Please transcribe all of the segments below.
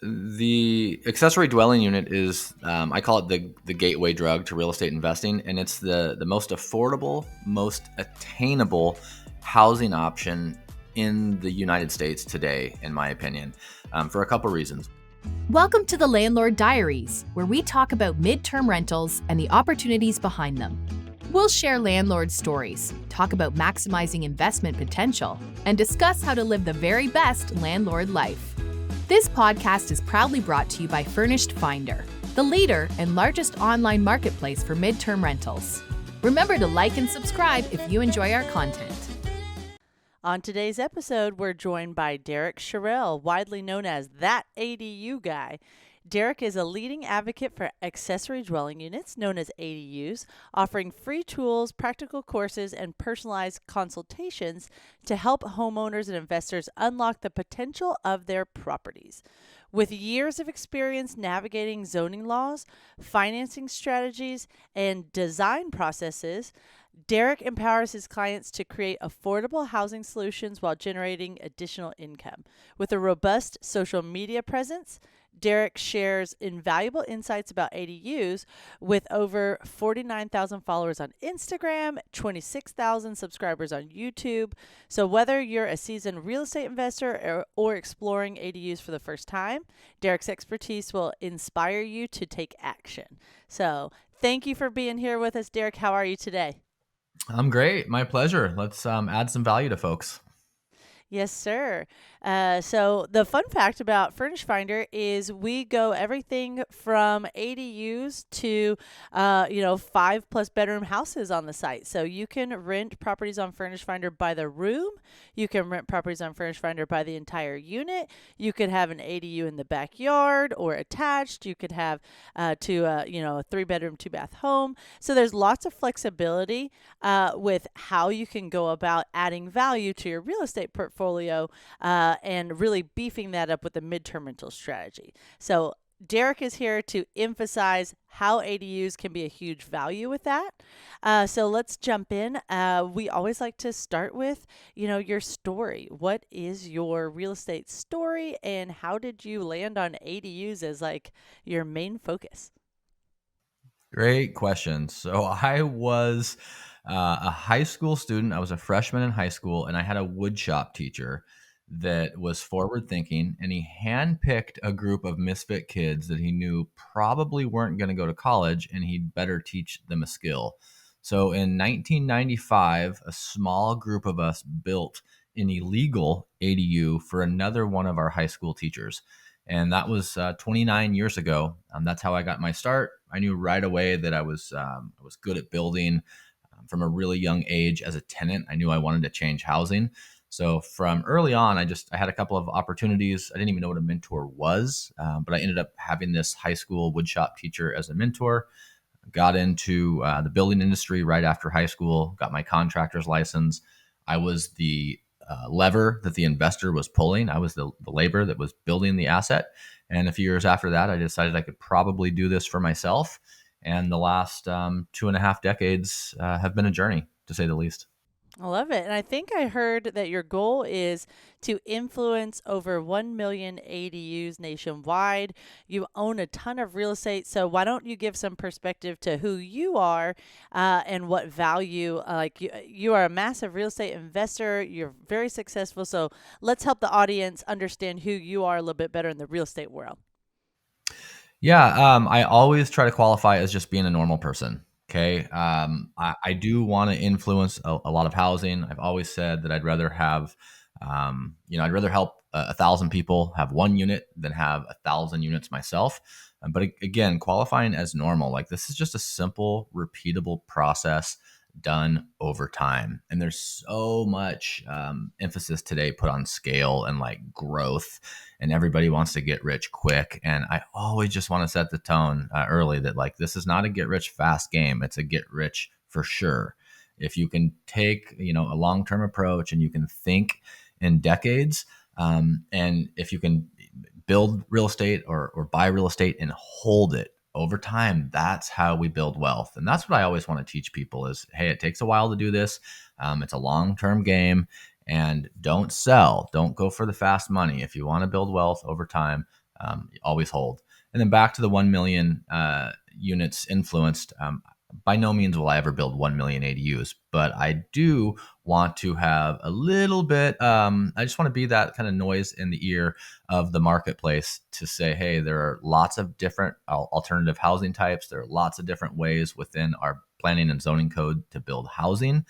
The accessory dwelling unit is, I call it the gateway drug to real estate investing, and it's the most affordable, most attainable housing option in the United States today, in my opinion, for a couple reasons. Welcome to the Landlord Diaries, where we talk about midterm rentals and the opportunities behind them. We'll share landlord stories, talk about maximizing investment potential, and discuss how to live the very best landlord life. This podcast is proudly brought to you by Furnished Finder, the leader and largest online marketplace for midterm rentals. Remember to like and subscribe if you enjoy our content. On today's episode, we're joined by Derek Sherrill, widely known as that ADU guy. Derek is a leading advocate for accessory dwelling units, known as ADUs, offering free tools, practical courses, and personalized consultations to help homeowners and investors unlock the potential of their properties. With years of experience navigating zoning laws, financing strategies, and design processes, Derek empowers his clients to create affordable housing solutions while generating additional income. With a robust social media presence, Derek shares invaluable insights about ADUs with over 49,000 followers on Instagram, 26,000 subscribers on YouTube. So whether you're a seasoned real estate investor or exploring ADUs for the first time, Derek's expertise will inspire you to take action. So thank you for being here with us, Derek. How are you today? I'm great. My pleasure. Let's add some value to folks. Yes, sir. So the fun fact about Furnish Finder is we go everything from ADUs to, 5+ bedroom houses on the site. So you can rent properties on Furnish Finder by the room. You can rent properties on Furnish Finder by the entire unit. You could have an ADU in the backyard or attached. You could have a 3-bedroom, 2-bath home. So there's lots of flexibility with how you can go about adding value to your real estate portfolio and really beefing that up with the midterm rental strategy. So Derek is here to emphasize how ADUs can be a huge value with that. So let's jump in. We always like to start with, your story. What is your real estate story and how did you land on ADUs as like your main focus? Great question. So I was a high school student. I was a freshman in high school, and I had a woodshop teacher that was forward thinking, and he handpicked a group of misfit kids that he knew probably weren't going to go to college, and he'd better teach them a skill. So in 1995, a small group of us built an illegal ADU for another one of our high school teachers. And that was 29 years ago. That's how I got my start. I knew right away that I was good at building from a really young age as a tenant. I knew I wanted to change housing. So from early on, I had a couple of opportunities. I didn't even know what a mentor was, but I ended up having this high school woodshop teacher as a mentor. Got into the building industry right after high school, got my contractor's license. I was the lever that the investor was pulling. I was the labor that was building the asset. And a few years after that, I decided I could probably do this for myself. And the last 2.5 decades have been a journey, to say the least. I love it. And I think I heard that your goal is to influence over 1 million ADUs nationwide. You own a ton of real estate. So why don't you give some perspective to who you are and what value, you are a massive real estate investor. You're very successful. So let's help the audience understand who you are a little bit better in the real estate world. Yeah, I always try to qualify as just being a normal person. Okay. I do want to influence a lot of housing. I've always said that I'd rather have, I'd rather help 1,000 people have one unit than have 1,000 units myself. But again, qualifying as normal, like this is just a simple, repeatable process done over time. And there's so much emphasis today put on scale and like growth, and everybody wants to get rich quick. And I always just want to set the tone early that like this is not a get rich fast game. It's a get rich for sure. If you can take a long-term approach and you can think in decades, and if you can build real estate or buy real estate and hold it over time, that's how we build wealth. And that's what I always want to teach people is, hey, it takes a while to do this. It's a long-term game, and don't sell. Don't go for the fast money. If you want to build wealth over time, always hold. And then back to the 1 million units influenced. By no means will I ever build 1 million ADUs, but I do want to have a little bit. I just want to be that kind of noise in the ear of the marketplace to say, hey, there are lots of different alternative housing types. There are lots of different ways within our planning and zoning code to build housing.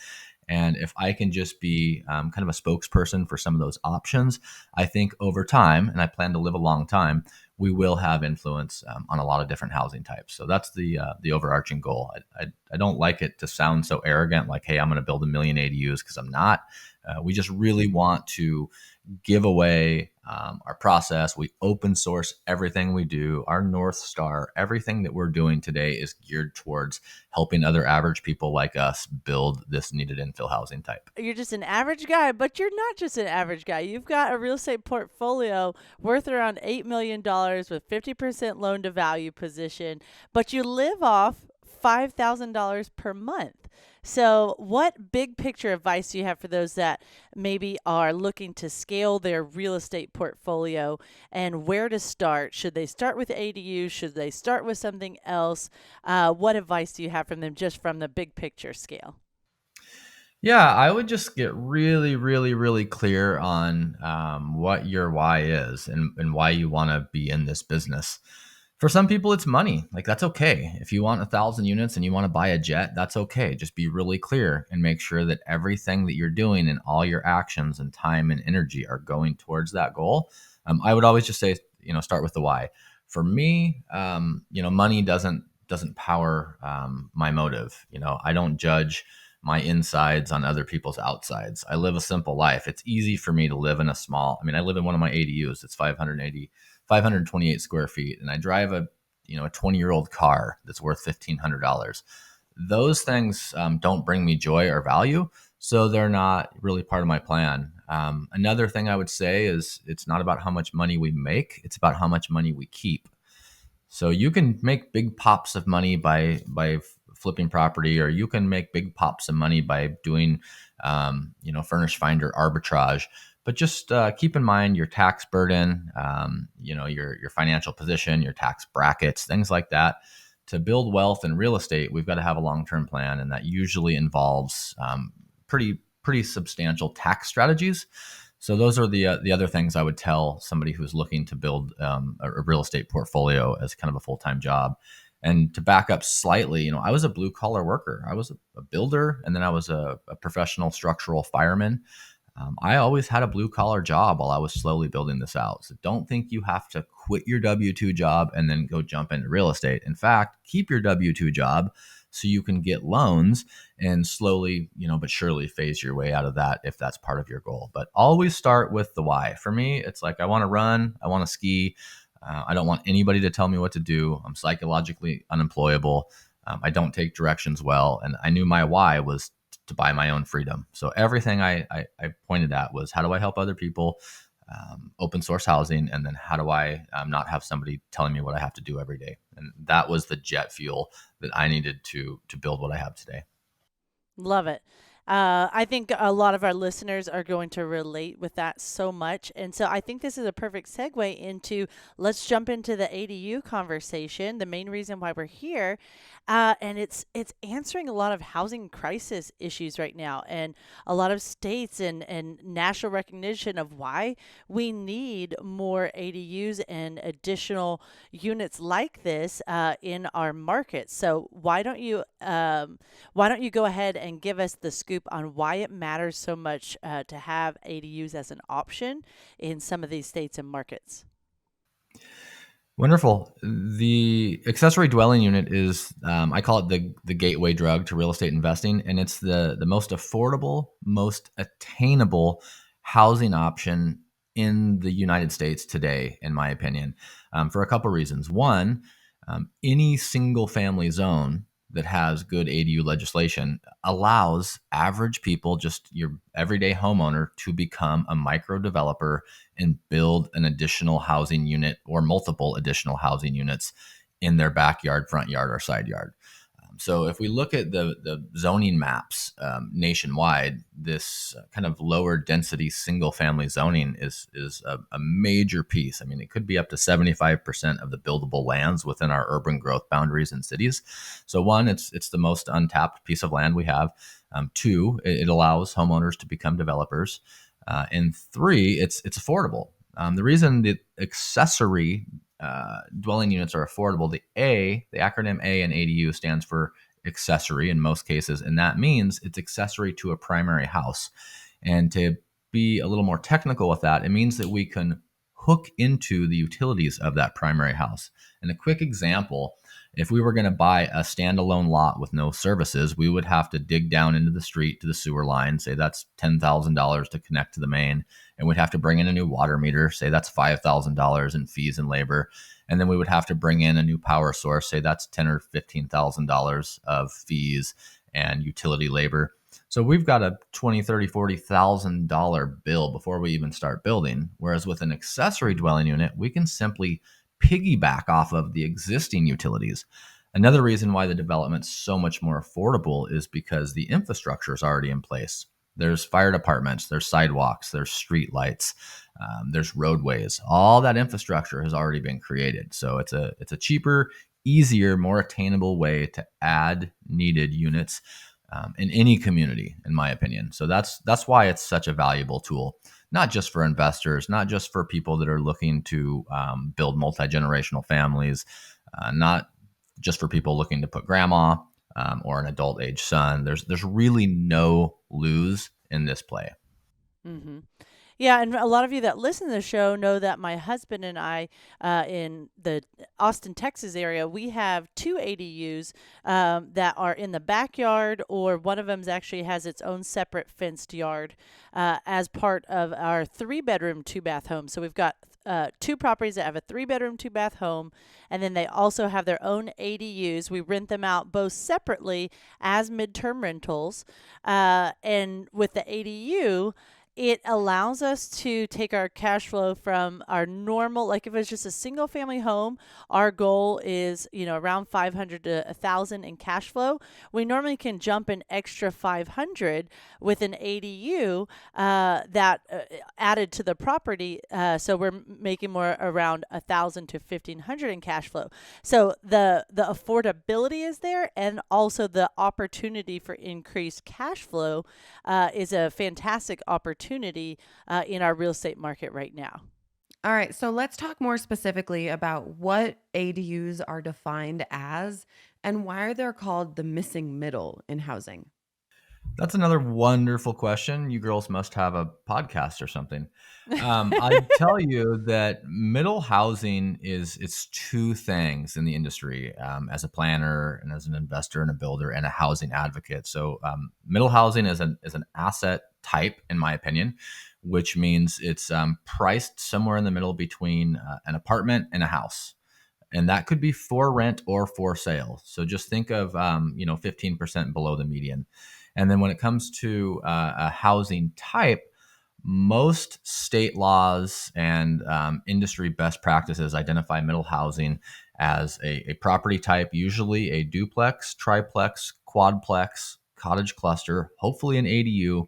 And if I can just be kind of a spokesperson for some of those options, I think over time, and I plan to live a long time, we will have influence on a lot of different housing types. So that's the overarching goal. I don't like it to sound so arrogant, like, hey, I'm going to build 1 million ADUs, because I'm not. We just really want to give away our process. We open source everything we do. Our North Star, everything that we're doing today is geared towards helping other average people like us build this needed infill housing type. You're just an average guy, but you're not just an average guy. You've got a real estate portfolio worth around $8 million with 50% loan to value position, but you live off $5,000 per month. So, what big picture advice do you have for those that maybe are looking to scale their real estate portfolio, and where to start? Should they start with ADU? Should they start with something else? What advice do you have from them just from the big picture scale? Yeah, I would just get really, really, really clear on what your why is, and why you want to be in this business. For some people, it's money. Like, that's okay. If you want 1,000 units and you want to buy a jet, that's okay. Just be really clear and make sure that everything that you're doing and all your actions and time and energy are going towards that goal. I would always just say, start with the why. For me, money doesn't power my motive. I don't judge my insides on other people's outsides. I live a simple life. It's easy for me to live in I live in one of my ADUs. It's 528 square feet. And I drive a 20-year-old car that's worth $1,500. Those things don't bring me joy or value. So they're not really part of my plan. Another thing I would say is, it's not about how much money we make. It's about how much money we keep. So you can make big pops of money by flipping property, or you can make big pops of money by doing, furnish finder arbitrage. But just keep in mind your tax burden, your financial position, your tax brackets, things like that. To build wealth in real estate, we've got to have a long-term plan, and that usually involves pretty substantial tax strategies. So those are the other things I would tell somebody who's looking to build a real estate portfolio as kind of a full-time job. And to back up slightly, I was a blue collar worker. I was a builder, and then I was a professional structural fireman. I always had a blue collar job while I was slowly building this out. So don't think you have to quit your W-2 job and then go jump into real estate. In fact, keep your W-2 job so you can get loans and slowly, but surely phase your way out of that if that's part of your goal. But always start with the why. For me, it's like, I want to run, I want to ski. I don't want anybody to tell me what to do. I'm psychologically unemployable. I don't take directions well. And I knew my why was to buy my own freedom. So everything I pointed at was, how do I help other people, open source housing, and then how do I not have somebody telling me what I have to do every day? And that was the jet fuel that I needed to build what I have today. Love it. I think a lot of our listeners are going to relate with that so much. And so I think this is a perfect segue into, let's jump into the ADU conversation, the main reason why we're here. And it's answering a lot of housing crisis issues right now, and a lot of states and national recognition of why we need more ADUs and additional units like this in our market. So why don't you go ahead and give us the scoop on why it matters so much to have ADUs as an option in some of these states and markets? Wonderful. The accessory dwelling unit is, I call it the gateway drug to real estate investing, and it's the most affordable, most attainable housing option in the United States today, in my opinion, for a couple reasons. One, any single family zone that has good ADU legislation allows average people, just your everyday homeowner, to become a micro developer and build an additional housing unit or multiple additional housing units in their backyard, front yard, or side yard. So if we look at the zoning maps nationwide, this kind of lower density single family zoning is a major piece. I mean, it could be up to 75% of the buildable lands within our urban growth boundaries in cities. So one, it's the most untapped piece of land we have. Two, it allows homeowners to become developers. And three, it's affordable. The reason the accessory dwelling units are affordable, the acronym A in ADU stands for accessory in most cases, and that means it's accessory to a primary house. And to be a little more technical with that, it means that we can hook into the utilities of that primary house. And a quick example, if we were going to buy a standalone lot with no services, we would have to dig down into the street to the sewer line, say that's $10,000 to connect to the main, and we'd have to bring in a new water meter, say that's $5,000 in fees and labor, and then we would have to bring in a new power source, say that's $10,000 or $15,000 of fees and utility labor. So we've got a $20,000, $30,000, $40,000 bill before we even start building. Whereas with an accessory dwelling unit, we can simply piggyback off of the existing utilities. Another reason why the development's so much more affordable is because the infrastructure is already in place. There's fire departments, there's sidewalks, there's street lights, there's roadways. All that infrastructure has already been created. So it's a cheaper, easier, more attainable way to add needed units in any community, in my opinion. So that's why it's such a valuable tool, not just for investors, not just for people that are looking to build multi-generational families, not just for people looking to put grandma or an adult age son. There's really no lose in this play. Mm-hmm. Yeah, and a lot of you that listen to the show know that my husband and I, in the Austin, Texas area, we have two ADUs that are in the backyard, or one of them actually has its own separate fenced yard as part of our 3-bedroom, 2-bath home. So we've got two properties that have a 3-bedroom, 2-bath home, and then they also have their own ADUs. We rent them out both separately as midterm rentals, and with the ADU, it allows us to take our cash flow from our normal, like if it's just a single family home, our goal is, around 500 to 1,000 in cash flow. We normally can jump an extra 500 with an ADU that added to the property. So we're making more around 1,000 to 1,500 in cash flow. So the affordability is there, and also the opportunity for increased cash flow is a fantastic opportunity in our real estate market right now. All right, so let's talk more specifically about what ADUs are defined as and why they're called the missing middle in housing. That's another wonderful question. You girls must have a podcast or something. I'd tell you that middle housing is it's two things in the industry as a planner and as an investor and a builder and a housing advocate. So middle housing is an asset type, in my opinion, which means it's priced somewhere in the middle between an apartment and a house. And that could be for rent or for sale. So just think of 15% below the median. And then when it comes to a housing type, most state laws and industry best practices identify middle housing as a property type, usually a duplex, triplex, quadplex, cottage cluster, hopefully an ADU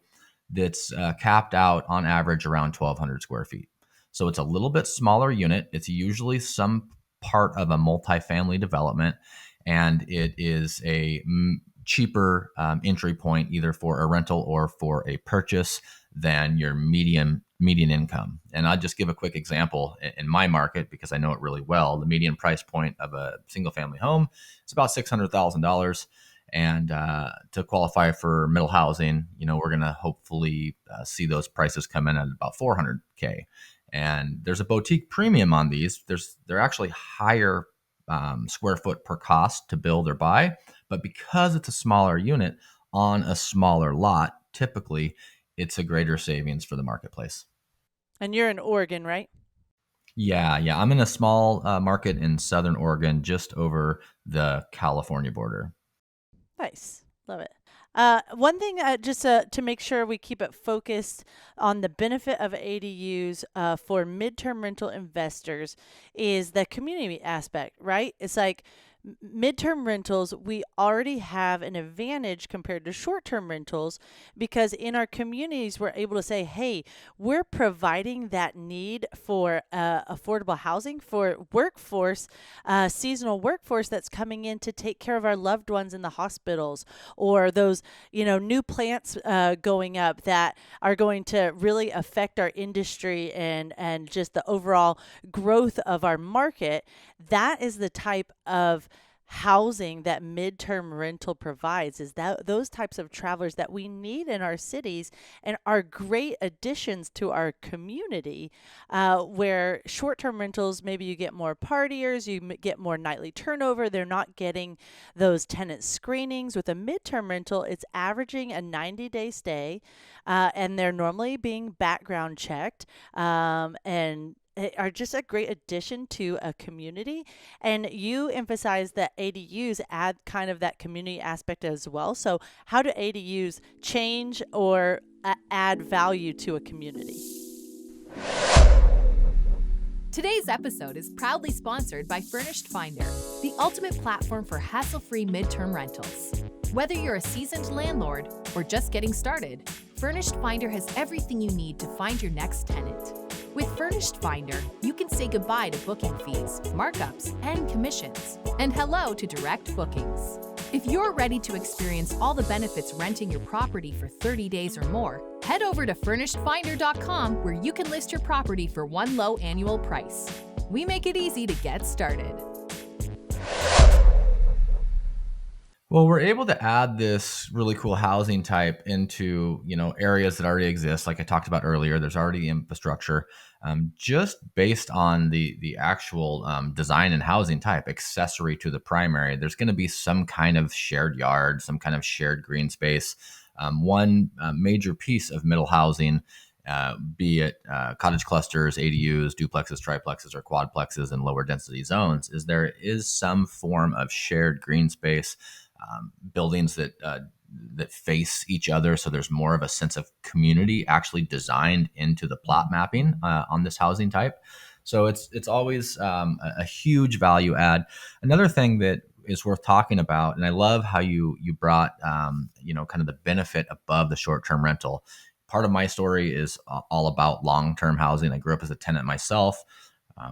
that's capped out on average around 1,200 square feet. So it's a little bit smaller unit. It's usually some part of a multifamily development, and it is a cheaper entry point either for a rental or for a purchase than your median income. And I'll just give a quick example in my market because I know it really well. The median price point of a single family home is about $600,000. And to qualify for middle housing, we're going to hopefully see those prices come in at about $400K. And there's a boutique premium on these. They're actually higher square foot per cost to build or buy. But because it's a smaller unit on a smaller lot, typically it's a greater savings for the marketplace. And you're in Oregon, right? Yeah. I'm in a small market in Southern Oregon, just over the California border. Nice. Love it. One thing, just to make sure we keep it focused on the benefit of ADUs for midterm rental investors is the community aspect, right? It's like midterm rentals, we already have an advantage compared to short-term rentals because in our communities, we're able to say, hey, we're providing that need for affordable housing for workforce, seasonal workforce that's coming in to take care of our loved ones in the hospitals, or those, new plants going up that are going to really affect our industry and just the overall growth of our market. That is the type of housing that midterm rental provides, is that those types of travelers that we need in our cities and are great additions to our community, where short-term rentals, maybe you get more partiers, you get more nightly turnover, they're not getting those tenant screenings. With a midterm rental, it's averaging a 90-day stay, and they're normally being background checked, and are just a great addition to a community. And you emphasize that ADUs add kind of that community aspect as well. So, how do ADUs change or add value to a community? Today's episode is proudly sponsored by Furnished Finder, the ultimate platform for hassle-free midterm rentals. Whether you're a seasoned landlord or just getting started, Furnished Finder has everything you need to find your next tenant. With Furnished Finder, you can say goodbye to booking fees, markups, and commissions, and hello to direct bookings. If you're ready to experience all the benefits renting your property for 30 days or more, head over to furnishedfinder.com where you can list your property for one low annual price. We make it easy to get started. Well, we're able to add this really cool housing type into, areas that already exist. Like I talked about earlier, there's already infrastructure, just based on the actual design and housing type, accessory to the primary. There's going to be some kind of shared yard, some kind of shared green space. One major piece of middle housing, be it cottage clusters, ADUs, duplexes, triplexes, or quadplexes in lower density zones, is there is some form of shared green space, buildings that face each other. So there's more of a sense of community actually designed into the plot mapping on this housing type. So it's always a huge value add. Another thing that is worth talking about, and I love how you brought kind of the benefit above the short-term rental. Part of my story is all about long-term housing. I grew up as a tenant myself.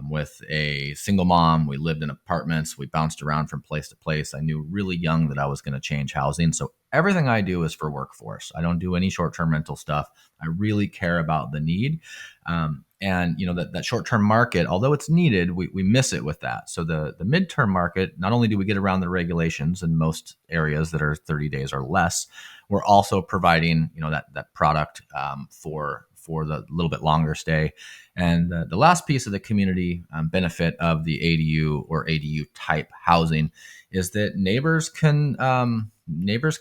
With a single mom. We lived in apartments. We bounced around from place to place. I knew really young that I was going to change housing. So everything I do is for workforce. I don't do any short-term rental stuff. I really care about the need. And that short-term market, although it's needed, we miss it with that. So the midterm market, not only do we get around the regulations in most areas that are 30 days or less, we're also providing that product for the little bit longer stay. And the last piece of the community benefit of the ADU or ADU type housing is that neighbors can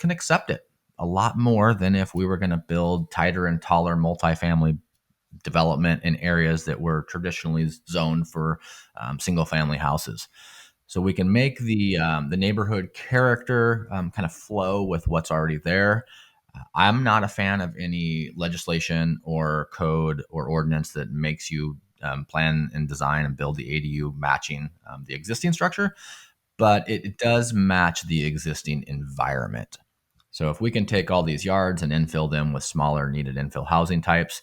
accept it a lot more than if we were going to build tighter and taller multifamily development in areas that were traditionally zoned for single family houses. So we can make the neighborhood character kind of flow with what's already there. I'm not a fan of any legislation or code or ordinance that makes you plan and design and build the ADU matching the existing structure, but it does match the existing environment. So if we can take all these yards and infill them with smaller needed infill housing types,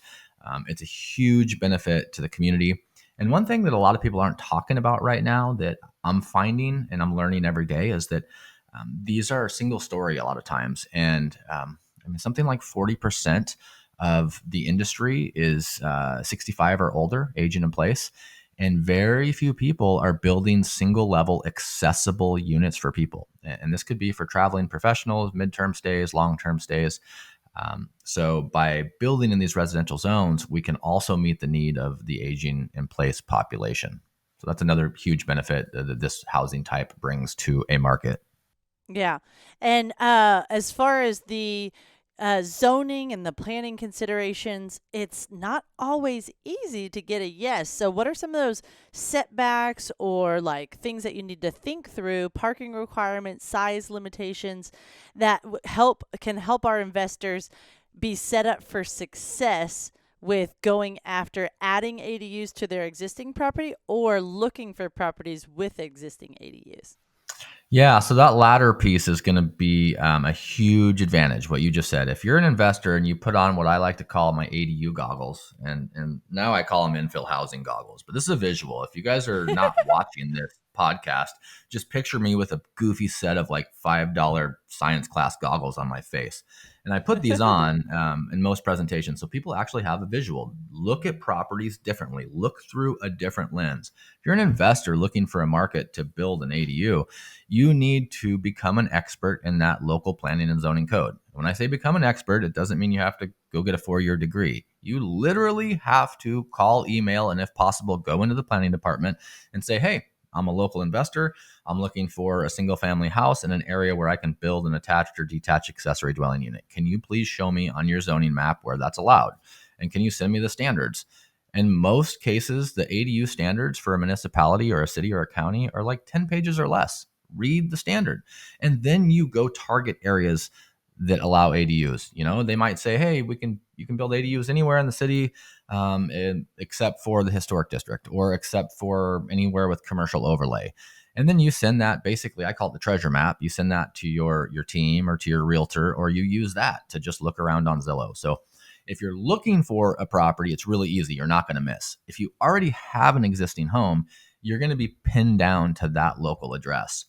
it's a huge benefit to the community. And one thing that a lot of people aren't talking about right now that I'm finding and I'm learning every day is that these are single story a lot of times. And something like 40% of the industry is 65 or older, age and in place. And very few people are building single level accessible units for people. And this could be for traveling professionals, midterm stays, long-term stays. So by building in these residential zones, we can also meet the need of the aging in place population. So that's another huge benefit that this housing type brings to a market. Yeah. And as far as the zoning and the planning considerations, it's not always easy to get a yes. So, what are some of those setbacks or like things that you need to think through, parking requirements, size limitations that can help our investors be set up for success with going after adding ADUs to their existing property or looking for properties with existing ADUs? Yeah, so that latter piece is going to be a huge advantage. What you just said. If you're an investor and you put on what I like to call my ADU goggles, and now I call them infill housing goggles, but this is a visual. If you guys are not watching this podcast, just picture me with a goofy set of like $5 science class goggles on my face. And I put these on in most presentations so people actually have a visual. Look at properties differently. Look through a different lens. If you're an investor looking for a market to build an ADU, you need to become an expert in that local planning and zoning code. When I say become an expert, it doesn't mean you have to go get a 4-year degree. You literally have to call, email, and if possible, go into the planning department and say, hey, I'm a local investor. I'm looking for a single family house in an area where I can build an attached or detached accessory dwelling unit. Can you please show me on your zoning map where that's allowed? And can you send me the standards? In most cases, the ADU standards for a municipality or a city or a county are like 10 pages or less. Read the standard. And then you go target areas that allow ADUs. You know, they might say, hey, you can build ADUs anywhere in the city, except for the historic district or except for anywhere with commercial overlay. And then you send that, basically, I call it the treasure map. You send that to your team or to your realtor, or you use that to just look around on Zillow. So if you're looking for a property, it's really easy. You're not going to miss. If you already have an existing home, you're going to be pinned down to that local address.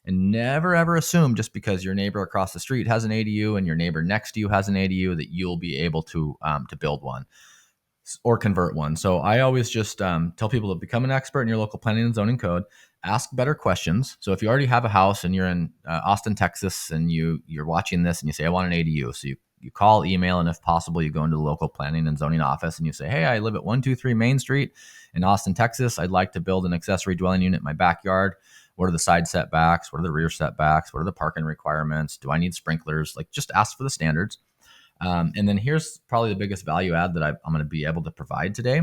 And never ever assume just because your neighbor across the street has an ADU and your neighbor next to you has an ADU that you'll be able to build one or convert one. So I always just tell people to become an expert in your local planning and zoning code. Ask better questions. So if you already have a house and you're in Austin, Texas, and you're watching this and you say I want an ADU, so you call, email, and if possible, you go into the local planning and zoning office and you say, hey, I live at 123 Main Street in Austin, Texas. I'd like to build an accessory dwelling unit in my backyard. What are the side setbacks? What are the rear setbacks? What are the parking requirements? Do I need sprinklers? Like, just ask for the standards. And then here's probably the biggest value add that I'm going to be able to provide today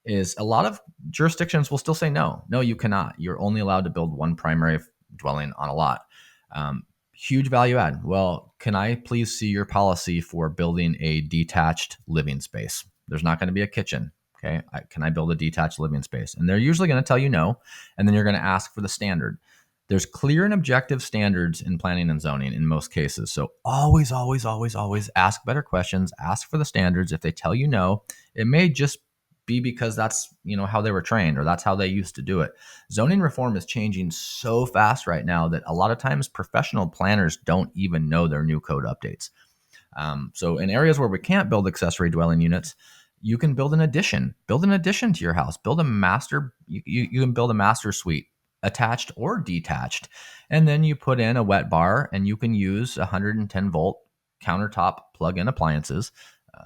is a lot of jurisdictions will still say no. No, you cannot. You're only allowed to build one primary dwelling on a lot. Huge value add. Well, can I please see your policy for building a detached living space? There's not going to be a kitchen. Okay. Can I build a detached living space? And they're usually going to tell you no. And then you're going to ask for the standard. There's clear and objective standards in planning and zoning in most cases. So always, always, always, always ask better questions, ask for the standards. If they tell you no, it may just be because that's, how they were trained or that's how they used to do it. Zoning reform is changing so fast right now that a lot of times professional planners don't even know their new code updates. So in areas where we can't build accessory dwelling units, you can build an addition. Build an addition to your house. Build a master. You can build a master suite, attached or detached, and then you put in a wet bar, and you can use 110-volt countertop plug-in appliances,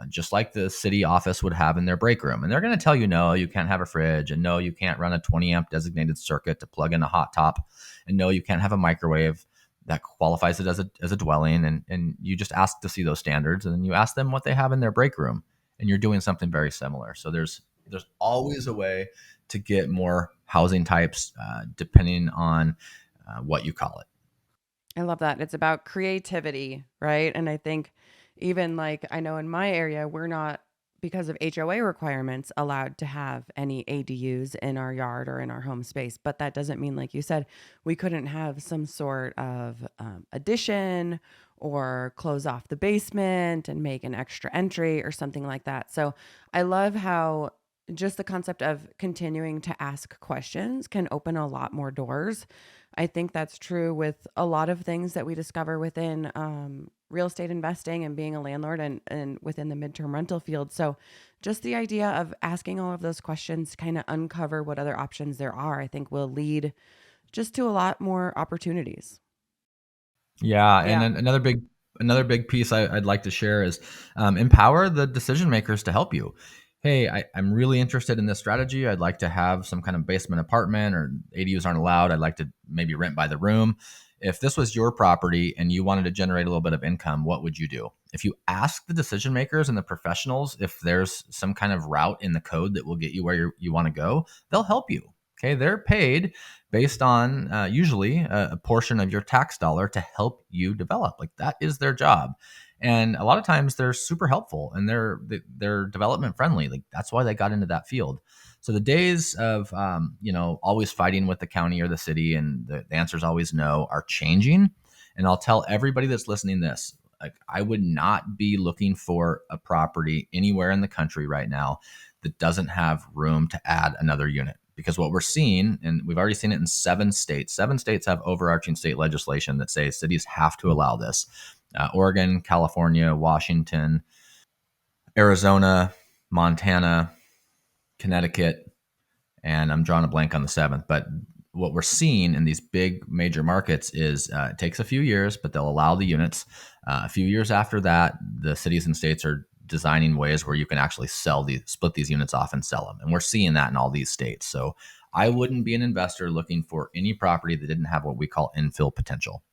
just like the city office would have in their break room. And they're going to tell you, no, you can't have a fridge, and no, you can't run a 20 amp designated circuit to plug in a hot top, and no, you can't have a microwave that qualifies it as a dwelling. And you just ask to see those standards, and then you ask them what they have in their break room, and you're doing something very similar. So there's always a way to get more housing types depending on what you call it. I love that. It's about creativity, right? And I think even like I know in my area, we're not, because of HOA requirements, allowed to have any ADUs in our yard or in our home space. But that doesn't mean, like you said, we couldn't have some sort of addition or close off the basement and make an extra entry or something like that. So I love how just the concept of continuing to ask questions can open a lot more doors. I think that's true with a lot of things that we discover within real estate investing and being a landlord and within the midterm rental field. So just the idea of asking all of those questions, kind of uncover what other options there are, I think will lead just to a lot more opportunities. Yeah, and Yeah. then another big piece I'd like to share is empower the decision makers to help you. Hey, I'm really interested in this strategy. I'd like to have some kind of basement apartment, or ADUs aren't allowed. I'd like to maybe rent by the room. If this was your property and you wanted to generate a little bit of income, what would you do? If you ask the decision makers and the professionals if there's some kind of route in the code that will get you where you want to go, they'll help you. Okay, they're paid based on usually a portion of your tax dollar to help you develop. Like, that is their job. And a lot of times they're super helpful and they're development friendly. Like, that's why they got into that field. So the days of always fighting with the county or the city, and the answer is always no, are changing. And I'll tell everybody that's listening this: like, I would not be looking for a property anywhere in the country right now that doesn't have room to add another unit. Because what we're seeing, and we've already seen it in 7 states. 7 states have overarching state legislation that say cities have to allow this. Oregon, California, Washington, Arizona, Montana, Connecticut, and I'm drawing a blank on the seventh. But what we're seeing in these big major markets is it takes a few years, but they'll allow the units. A few years after that, the cities and states are designing ways where you can actually split these units off and sell them. And we're seeing that in all these states. So I wouldn't be an investor looking for any property that didn't have what we call infill potential.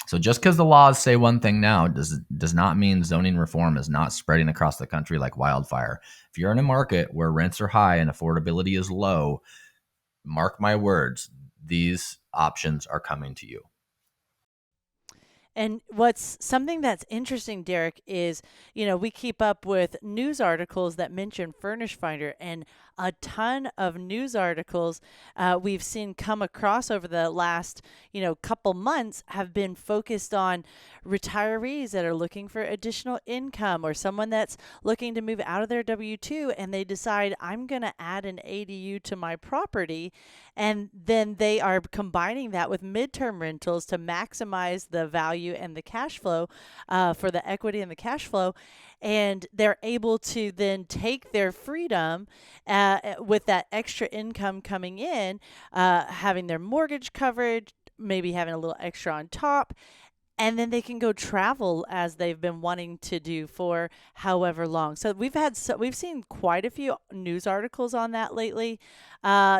So just because the laws say one thing now does not mean zoning reform is not spreading across the country like wildfire. If you're in a market where rents are high and affordability is low, mark my words, these options are coming to you. And what's something that's interesting, Derek, is, we keep up with news articles that mention Furnish Finder, and a ton of news articles we've seen come across over the last, couple months have been focused on retirees that are looking for additional income, or someone that's looking to move out of their W-2 and they decide, I'm going to add an ADU to my property. And then they are combining that with midterm rentals to maximize the value and the cash flow for the equity and the cash flow. And they're able to then take their freedom with that extra income coming in, having their mortgage coverage, maybe having a little extra on top, and then they can go travel as they've been wanting to do for however long. So we've seen quite a few news articles on that lately,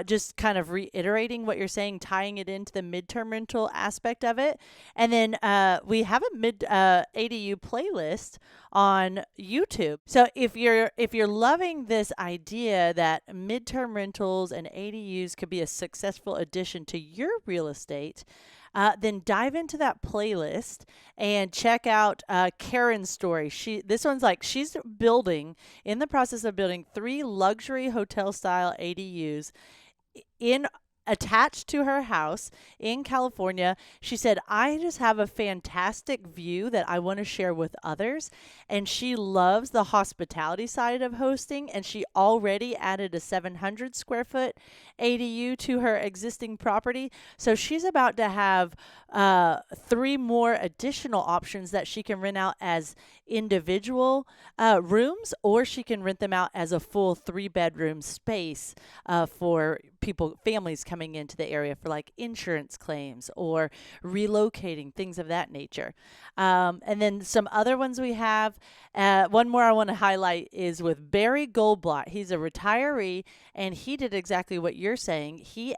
just kind of reiterating what you're saying, tying it into the midterm rental aspect of it. And then we have a ADU playlist on YouTube. So if you're loving this idea that midterm rentals and ADUs could be a successful addition to your real estate, then dive into that playlist and check out Karen's story. This one's like, she's in the process of building 3 luxury hotel style ADUs in attached to her house in California. She said, I just have a fantastic view that I want to share with others. And she loves the hospitality side of hosting. And she already added a 700 square foot ADU to her existing property. So she's about to have 3 more additional options that she can rent out as individual rooms, or she can rent them out as a full 3-bedroom space for families coming into the area for like insurance claims or relocating, things of that nature. And then some other ones we have. One more I want to highlight is with Barry Goldblatt. He's a retiree, and he did exactly what you're saying. He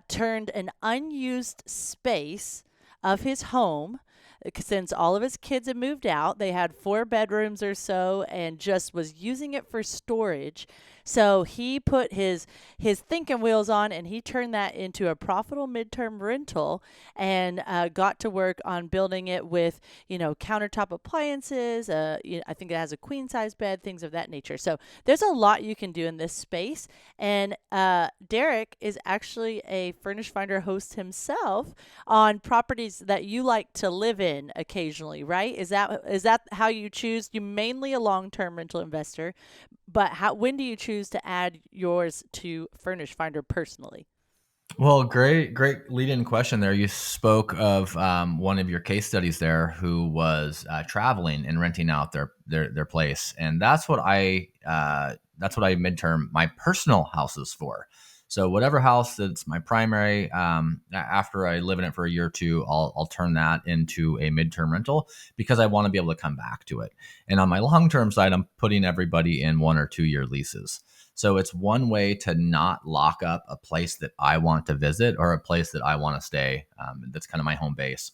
turned an unused space of his home, since all of his kids had moved out. They had 4 bedrooms or so and just was using it for storage. So he put his thinking wheels on, and he turned that into a profitable midterm rental, and got to work on building it with, countertop appliances. I think it has a queen size bed, things of that nature. So there's a lot you can do in this space. And Derek is actually a Furnish Finder host himself on properties that you like to live in occasionally, right? Is that how you choose? You're mainly a long-term rental investor, but when do you choose to add yours to Furnish Finder personally? Well, great lead-in question there. You spoke of one of your case studies there, who was traveling and renting out their place, and that's what I midterm my personal houses for. So whatever house that's my primary, after I live in it for a year or two, I'll turn that into a midterm rental because I want to be able to come back to it. And on my long-term side, I'm putting everybody in 1 or 2 year leases. So it's one way to not lock up a place that I want to visit or a place that I want to stay. That's kind of my home base.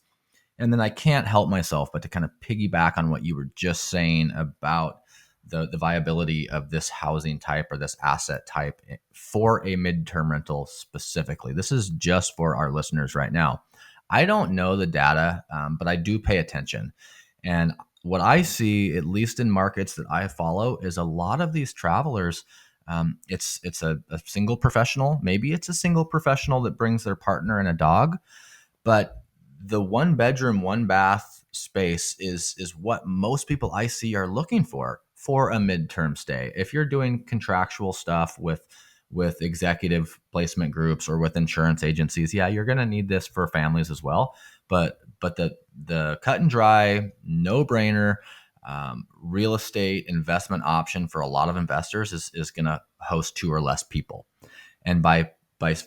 And then I can't help myself but to kind of piggyback on what you were just saying about the viability of this housing type or this asset type for a midterm rental specifically. This is just for our listeners right now. I don't know the data, but I do pay attention. And what I see, at least in markets that I follow, is a lot of these travelers It's a single professional. Maybe it's a single professional that brings their partner and a dog, but the one bedroom, one bath space is what most people I see are looking for a midterm stay. If you're doing contractual stuff with executive placement groups or with insurance agencies, yeah, you're going to need this for families as well. But the cut and dry, no brainer real estate investment option for a lot of investors is going to host two or less people. And by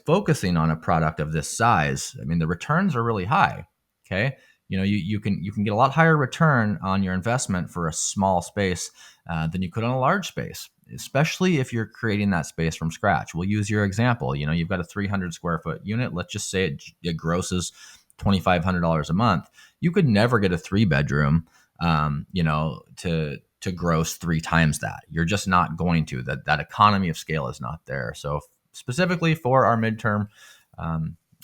focusing on a product of this size, I mean, the returns are really high. Okay. You can get a lot higher return on your investment for a small space than you could on a large space, especially if you're creating that space from scratch. We'll use your example. You've got a 300 square foot unit. Let's just say it grosses $2,500 a month. You could never get a 3 bedroom, to gross 3 times that. You're just not going to. That economy of scale is not there. So specifically for our midterm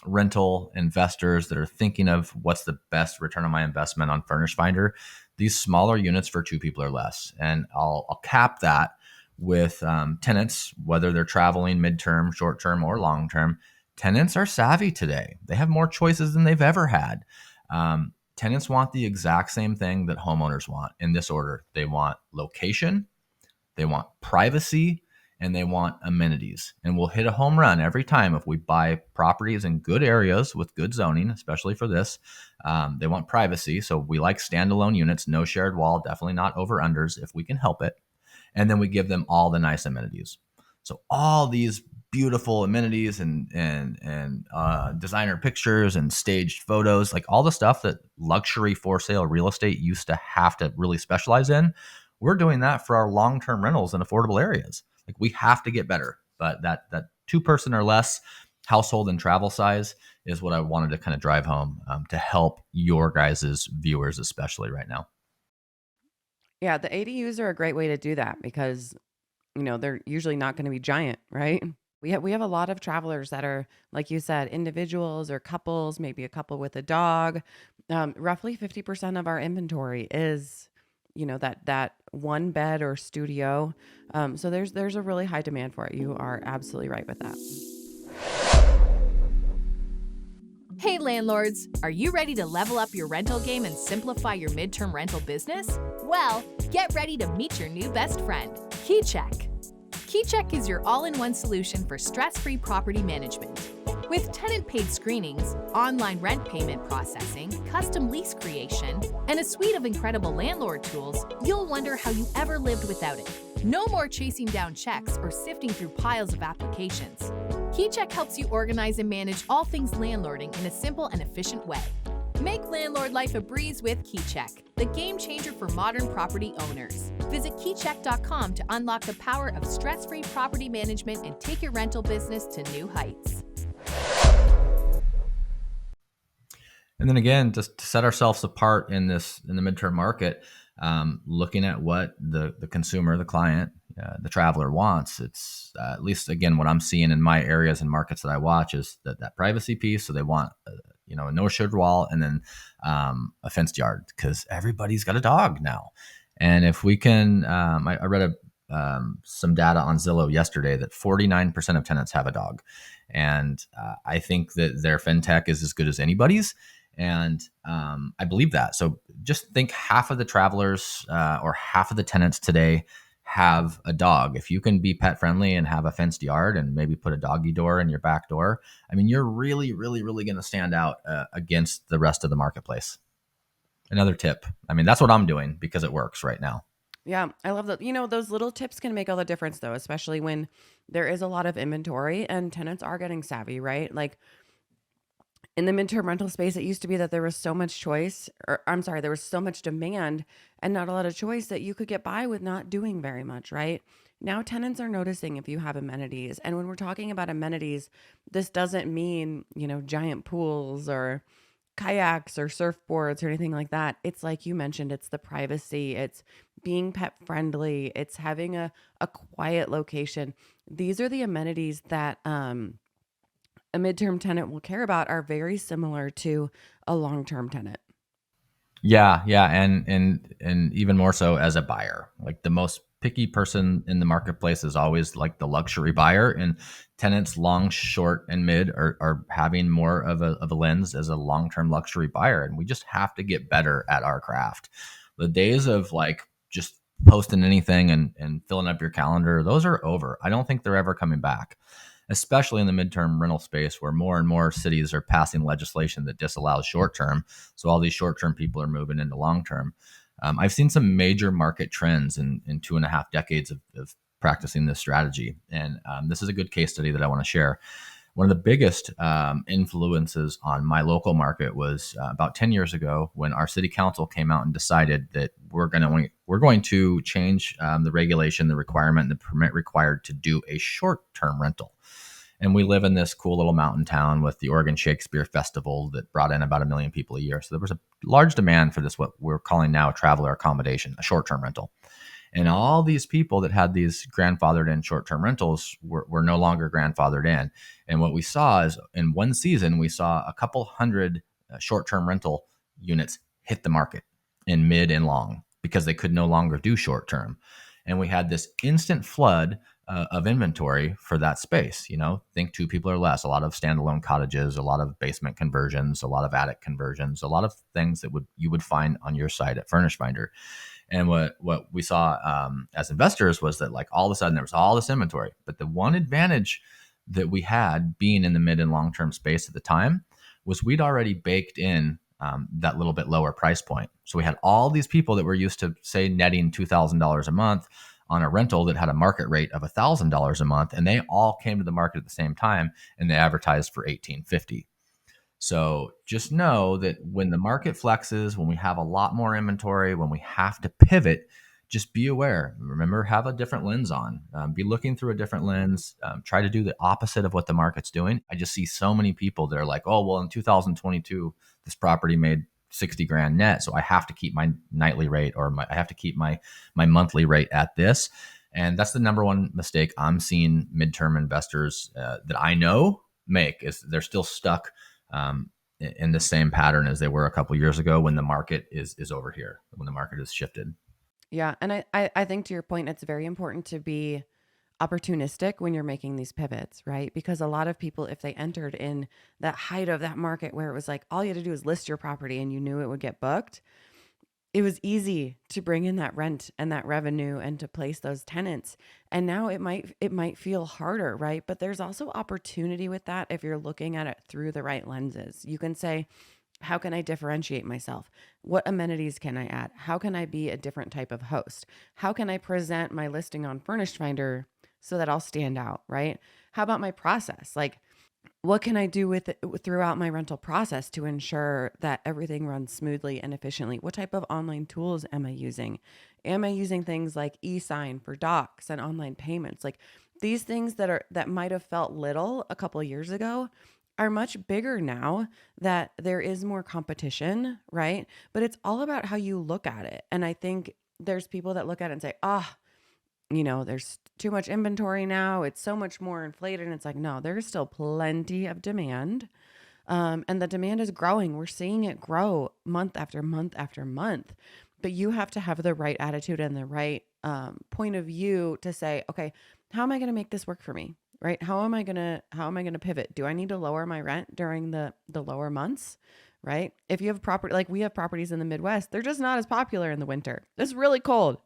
rental investors that are thinking of what's the best return on my investment on Furnish Finder, these smaller units for 2 people or less. And I'll cap that with tenants, whether they're traveling midterm, short term, or long term. Tenants are savvy today. They have more choices than they've ever had. Tenants want the exact same thing that homeowners want in this order. They want location, they want privacy, and they want amenities. And we'll hit a home run every time if we buy properties in good areas with good zoning, especially for this. They want privacy. So we like standalone units, no shared wall, definitely not over-unders if we can help it. And then we give them all the nice amenities. So all these beautiful amenities and designer pictures and staged photos, like all the stuff that luxury for sale real estate used to have to really specialize in, we're doing that for our long-term rentals in affordable areas. Like we have to get better, but that 2 person or less household and travel size is what I wanted to kind of drive home to help your guys' viewers, especially right now. Yeah, the ADUs are a great way to do that because, they're usually not going to be giant, right? We have a lot of travelers that are, like you said, individuals or couples, maybe a couple with a dog. Roughly 50% of our inventory is, that one bed or studio. So there's a really high demand for it. You are absolutely right with that. Hey landlords, are you ready to level up your rental game and simplify your midterm rental business? Well, get ready to meet your new best friend, KeyCheck. KeyCheck is your all-in-one solution for stress-free property management. With tenant-paid screenings, online rent payment processing, custom lease creation, and a suite of incredible landlord tools, you'll wonder how you ever lived without it. No more chasing down checks or sifting through piles of applications. KeyCheck helps you organize and manage all things landlording in a simple and efficient way. Make landlord life a breeze with KeyCheck, the game changer for modern property owners. Visit keycheck.com to unlock the power of stress-free property management and take your rental business to new heights. And then again, just to set ourselves apart in the midterm market, looking at what the consumer, the client, the traveler wants. It's at least again what I'm seeing in my areas and markets that I watch is that privacy piece. So they want a no shared wall and then a fenced yard because everybody's got a dog now. And if we can, I read some data on Zillow yesterday that 49% of tenants have a dog, and I think that their fintech is as good as anybody's. And I believe that. So just think half of the travelers or half of the tenants today have a dog. If you can be pet friendly and have a fenced yard and maybe put a doggy door in your back door, I mean, you're really, really, really going to stand out against the rest of the marketplace. Another tip. I mean, that's what I'm doing because it works right now. Yeah, I love that. Those little tips can make all the difference though, especially when there is a lot of inventory and tenants are getting savvy, right? Like in the midterm rental space, it used to be that there was so much choice, or I'm sorry, there was so much demand and not a lot of choice that you could get by with not doing very much, right? Now tenants are noticing if you have amenities. And when we're talking about amenities, this doesn't mean, giant pools or kayaks or surfboards or anything like that. It's like you mentioned, it's the privacy, it's being pet friendly, it's having a quiet location. These are the amenities that a midterm tenant will care about are very similar to a long-term tenant. Yeah, and even more so as a buyer. Like the most picky person in the marketplace is always like the luxury buyer, and tenants long, short, and mid are having more of a lens as a long-term luxury buyer. And we just have to get better at our craft. The days of like just posting anything and filling up your calendar, those are over. I don't think they're ever coming back, especially in the midterm rental space where more and more cities are passing legislation that disallows short term. So all these short term people are moving into long term. I've seen some major market trends in 2.5 decades of practicing this strategy. And this is a good case study that I want to share. One of the biggest influences on my local market was about 10 years ago when our city council came out and decided that we're going to change the regulation, the requirement, the permit required to do a short-term rental. And we live in this cool little mountain town with the Oregon Shakespeare Festival that brought in about 1 million people a year. So there was a large demand for this, what we're calling now traveler accommodation, a short-term rental. And all these people that had these grandfathered in short term rentals were no longer grandfathered in. And what we saw is in one season, we saw a couple hundred short term rental units hit the market in mid and long because they could no longer do short term. And we had this instant flood of inventory for that space. Think two people or less, a lot of standalone cottages, a lot of basement conversions, a lot of attic conversions, a lot of things that you would find on your site at Furnish Finder. And what we saw as investors was that like all of a sudden there was all this inventory. But the one advantage that we had being in the mid and long term space at the time was we'd already baked in that little bit lower price point. So we had all these people that were used to say netting $2,000 a month on a rental that had a market rate of $1,000 a month, and they all came to the market at the same time, and they advertised for $1,850. So just know that when the market flexes, when we have a lot more inventory, when we have to pivot, just be aware. Remember, have a different lens on. Be looking through a different lens. Try to do the opposite of what the market's doing. I just see so many people that are like, oh, well, in 2022, this property made 60 grand net, so I have to keep my nightly rate or I have to keep my monthly rate at this. And that's the number one mistake I'm seeing midterm investors that I know make is they're still stuck in the same pattern as they were a couple of years ago when the market is over here, when the market has shifted. Yeah. And I think to your point, it's very important to be opportunistic when you're making these pivots, right? Because a lot of people, if they entered in that height of that market where it was like all you had to do is list your property and you knew it would get booked, it was easy to bring in that rent and that revenue and to place those tenants. And now it might feel harder, right? But there's also opportunity with that if you're looking at it through the right lenses. You can say, how can I differentiate myself? What amenities can I add? How can I be a different type of host? How can I present my listing on Furnish Finder so that I'll stand out, right? How about my process? Like, what can I do with it throughout my rental process to ensure that everything runs smoothly and efficiently? What type of online tools am I using? Am I using things like e-sign for docs and online payments? Like these things that might have felt little a couple of years ago are much bigger now that there is more competition, right? But it's all about how you look at it. And I think there's people that look at it and say, there's too much inventory now. It's so much more inflated. And it's like, no, there's still plenty of demand. And the demand is growing. We're seeing it grow month after month after month. But you have to have the right attitude and the right point of view to say, okay, how am I going to make this work for me? Right? How am I going to pivot? Do I need to lower my rent during the lower months? Right? If you have property, like we have properties in the Midwest, they're just not as popular in the winter. It's really cold.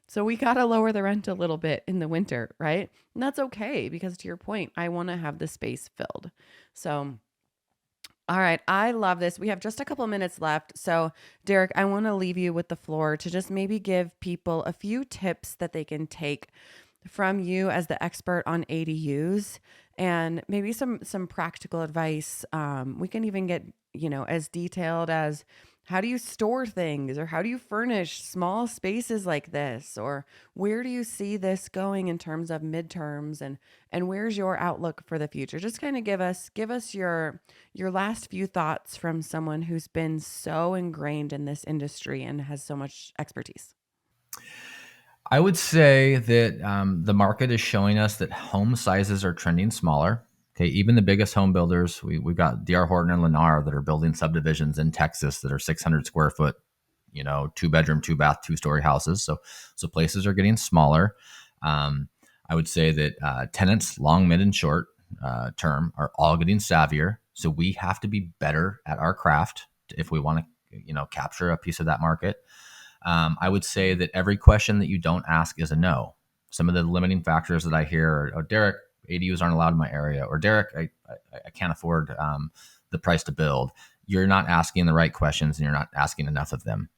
So we got to lower the rent a little bit in the winter, right? And that's okay because to your point, I want to have the space filled. So, all right, I love this. We have just a couple minutes left. So, Derek, I want to leave you with the floor to just maybe give people a few tips that they can take from you as the expert on ADUs and maybe some practical advice. We can even get, as detailed as how do you store things or how do you furnish small spaces like this, or where do you see this going in terms of midterms and where's your outlook for the future? Just kind of give us your last few thoughts from someone who's been so ingrained in this industry and has so much expertise. I would say that the market is showing us that home sizes are trending smaller. Okay, even the biggest home builders, we've got D.R. Horton and Lennar that are building subdivisions in Texas that are 600 square foot 2 bedroom, 2 bath, 2-story houses. So places are getting smaller. I would say that tenants, long, mid, and short term, are all getting savvier. So we have to be better at our craft if we want to, capture a piece of that market. I would say that every question that you don't ask is a no. Some of the limiting factors that I hear are, oh, Derek, ADUs aren't allowed in my area, or Derek, I can't afford the price to build. You're not asking the right questions, and you're not asking enough of them.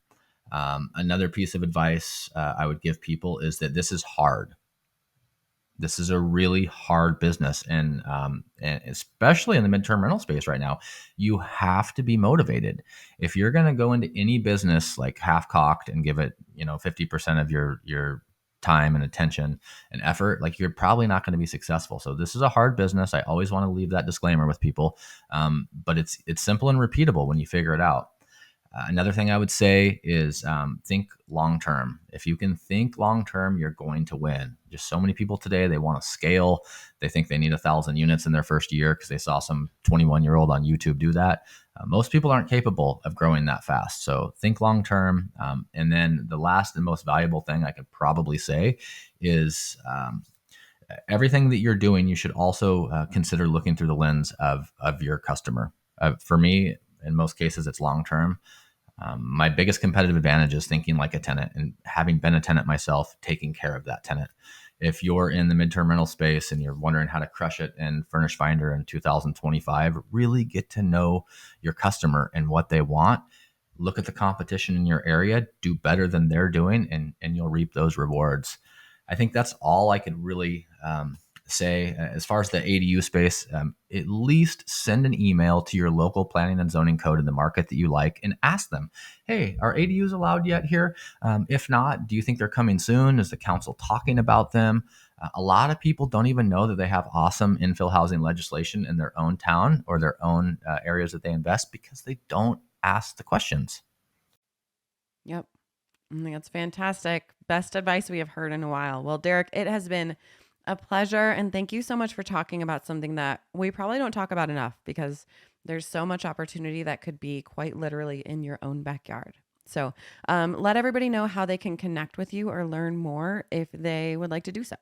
Another piece of advice I would give people is that this is hard. This is a really hard business, and especially in the midterm rental space right now, you have to be motivated. If you're going to go into any business like half cocked and give it 50% of your time and attention and effort, like, you're probably not going to be successful. So this is a hard business. I always want to leave that disclaimer with people, but it's simple and repeatable when you figure it out. Another thing I would say is think long term. If you can think long term, you're going to win. Just so many people today, they want to scale. They think they need 1,000 units in their first year because they saw some 21-year-old on YouTube do that. Most people aren't capable of growing that fast. So think long term. And then the last and most valuable thing I could probably say is everything that you're doing, you should also consider looking through the lens of your customer. For me, in most cases, it's long term. My biggest competitive advantage is thinking like a tenant, and having been a tenant myself, taking care of that tenant. If you're in the midterm rental space and you're wondering how to crush it in Furnish Finder in 2025, really get to know your customer and what they want. Look at the competition in your area, do better than they're doing, and you'll reap those rewards. I think that's all I could really say as far as the ADU space. At least send an email to your local planning and zoning code in the market that you like and ask them, hey, are ADUs allowed yet here? If not, do you think they're coming soon? Is the council talking about them? A lot of people don't even know that they have awesome infill housing legislation in their own town or their own areas that they invest, because they don't ask the questions. Yep. I think that's fantastic. Best advice we have heard in a while. Well, Derek, it has been a pleasure. And thank you so much for talking about something that we probably don't talk about enough, because there's so much opportunity that could be quite literally in your own backyard. So let everybody know how they can connect with you or learn more if they would like to do so.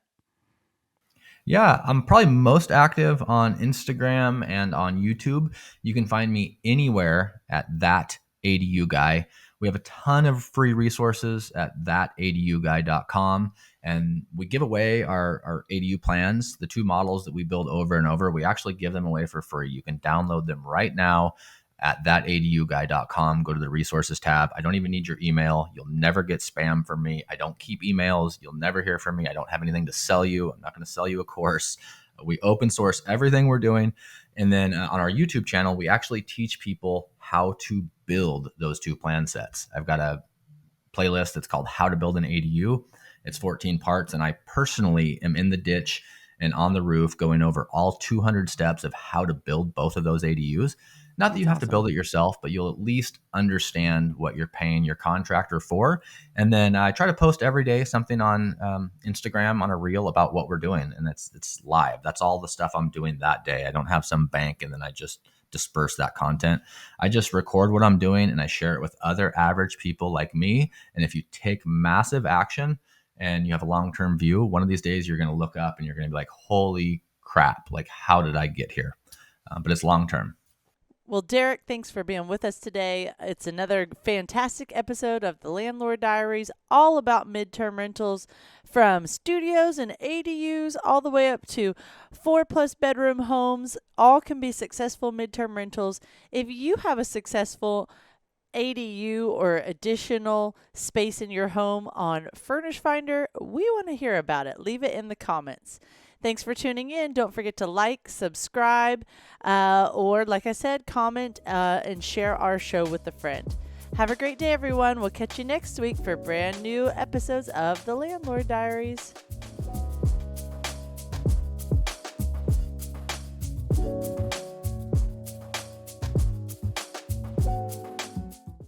Yeah, I'm probably most active on Instagram and on YouTube. You can find me anywhere at that ADU guy. We have a ton of free resources at thataduguy.com. And we give away our ADU plans, the 2 models that we build over and over. We actually give them away for free. You can download them right now at thataduguy.com. Go to the resources tab. I don't even need your email. You'll never get spam from me. I don't keep emails. You'll never hear from me. I don't have anything to sell you. I'm not going to sell you a course. We open source everything we're doing. And then on our YouTube channel, we actually teach people how to build those 2 plan sets. I've got a playlist that's called How to Build an ADU. It's 14 parts, and I personally am in the ditch and on the roof going over all 200 steps of how to build both of those ADUs. Not that you have to build it yourself, but you'll at least understand what you're paying your contractor for. And then I try to post every day something on Instagram on a reel about what we're doing, and it's live. That's all the stuff I'm doing that day. I don't have some bank and then I just disperse that content. I just record what I'm doing and I share it with other average people like me. And if you take massive action and you have a long-term view, one of these days you're going to look up and you're going to be like, holy crap, like, how did I get here? But it's long-term. Well, Derek, thanks for being with us today. It's another fantastic episode of the Landlord Diaries, all about midterm rentals, from studios and ADUs all the way up to 4+ bedroom homes. All can be successful midterm rentals. If you have a successful ADU or additional space in your home on Furnish Finder, we want to hear about it. Leave it in the comments. Thanks for tuning in. Don't forget to like, subscribe, or like I said, comment and share our show with a friend. Have a great day, everyone. We'll catch you next week for brand new episodes of the Landlord Diaries.